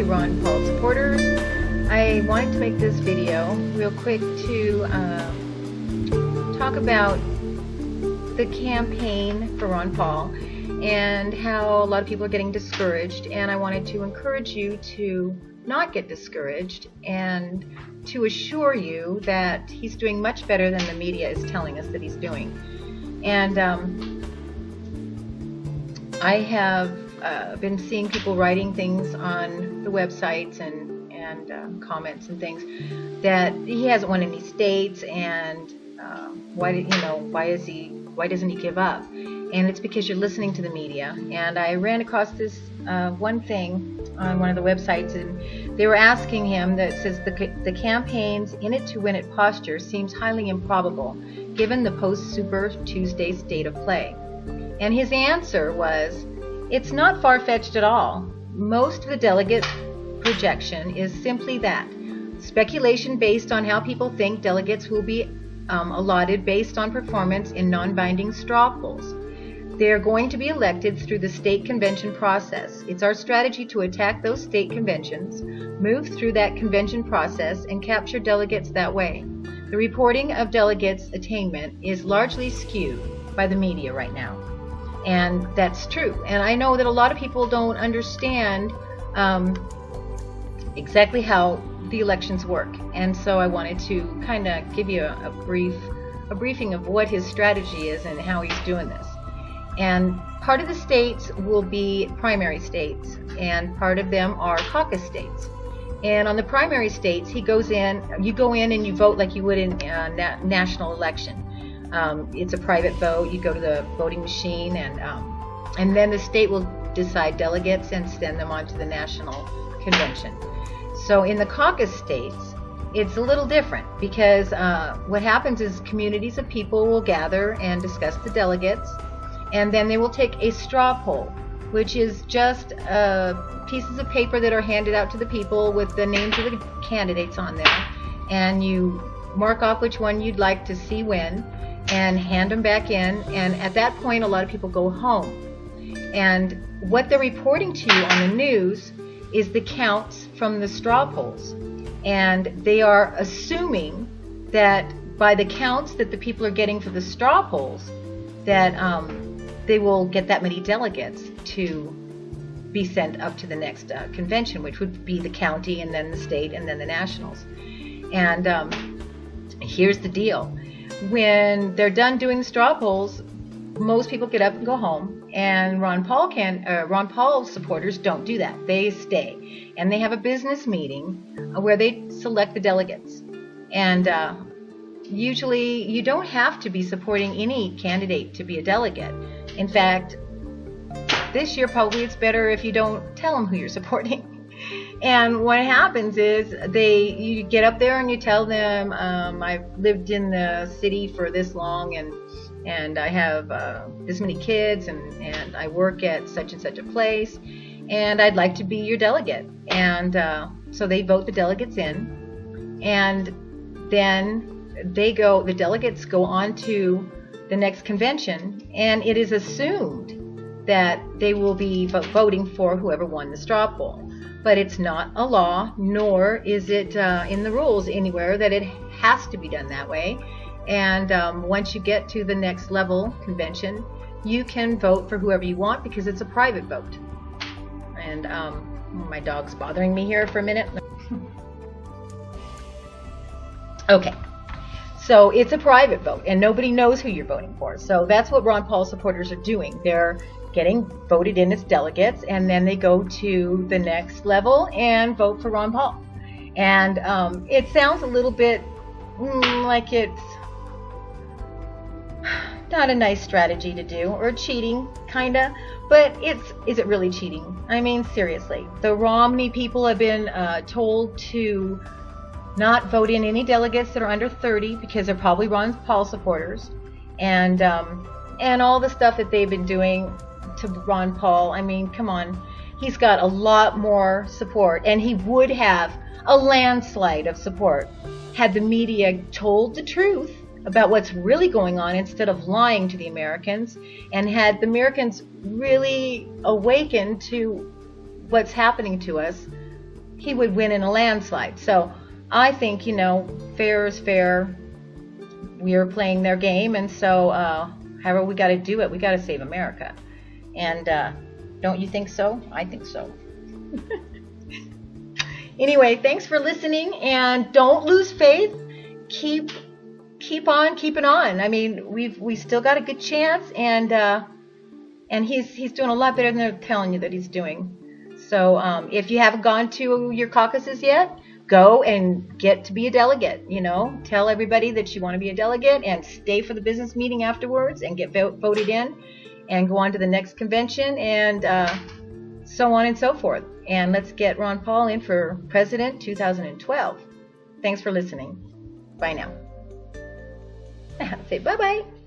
Hi Ron Paul supporters. I wanted to make this video real quick to talk about the campaign for Ron Paul and how a lot of people are getting discouraged, and I wanted to encourage you to not get discouraged and to assure you that he's doing much better than the media is telling us that he's doing. And I have been seeing people writing things on the websites and comments and things that he hasn't won any states, and why doesn't he give up? And it's because you're listening to the media. And I ran across this one thing on one of the websites, and they were asking him that says the campaign's in it to win it posture seems highly improbable given the post-Super Tuesday state of play. And his answer was, it's not far-fetched at all. Most of the delegate projection is simply that. Speculation based on how people think delegates will be allotted based on performance in non-binding straw polls. They are going to be elected through the state convention process. It's our strategy to attack those state conventions, move through that convention process, and capture delegates that way. The reporting of delegates' attainment is largely skewed by the media right now. And that's true. And I know that a lot of people don't understand exactly how the elections work. And so I wanted to kind of give you a briefing of what his strategy is and how he's doing this. And part of the states will be primary states, and part of them are caucus states. And on the primary states, you go in and you vote like you would in a national election. It's a private vote. You go to the voting machine, and then the state will decide delegates and send them on to the national convention. So in the caucus states, it's a little different, because what happens is communities of people will gather and discuss the delegates, and then they will take a straw poll, which is just pieces of paper that are handed out to the people with the names of the candidates on there, and you mark off which one you'd like to see win and hand them back in, and at that point a lot of people go home. And what they're reporting to you on the news is the counts from the straw polls, and they are assuming that by the counts that the people are getting for the straw polls that they will get that many delegates to be sent up to the next convention, which would be the county and then the state and then the nationals. And here's the deal. When they're done doing the straw polls, most people get up and go home, and Ron Paul supporters don't do that. They stay, and they have a business meeting where they select the delegates. And usually you don't have to be supporting any candidate to be a delegate. In fact, this year probably it's better if you don't tell them who you're supporting. And what happens is you get up there and you tell them, I've lived in the city for this long, and I have this many kids, and I work at such and such a place, and I'd like to be your delegate. And so they vote the delegates in, and then the delegates go on to the next convention, and it is assumed that they will be voting for whoever won the straw poll. But it's not a law, nor is it in the rules anywhere that it has to be done that way. And once you get to the next level convention, you can vote for whoever you want, because it's a private vote. And my dog's bothering me here for a minute. Okay. So it's a private vote, and nobody knows who you're voting for. So that's what Ron Paul supporters are doing. They're getting voted in as delegates, and then they go to the next level and vote for Ron Paul. And it sounds a little bit like it's not a nice strategy to do, or cheating, kinda. But is it really cheating? I mean, seriously. The Romney people have been told to not vote in any delegates that are under 30, because they're probably Ron Paul supporters, and all the stuff that they've been doing to Ron Paul. I mean, come on, he's got a lot more support, and he would have a landslide of support had the media told the truth about what's really going on instead of lying to the Americans, and had the Americans really awakened to what's happening to us he would win in a landslide. So I think, fair is fair. We are playing their game, and so however we got to do it, we got to save America. And don't you think so? I think so. Anyway, thanks for listening, and don't lose faith. Keep on keeping on. I mean, we still got a good chance, and he's doing a lot better than they're telling you that he's doing. So if you haven't gone to your caucuses yet, go and get to be a delegate. Tell everybody that you want to be a delegate, and stay for the business meeting afterwards and get voted in, and go on to the next convention, and so on and so forth. And let's get Ron Paul in for President 2012. Thanks for listening. Bye now. Say bye-bye.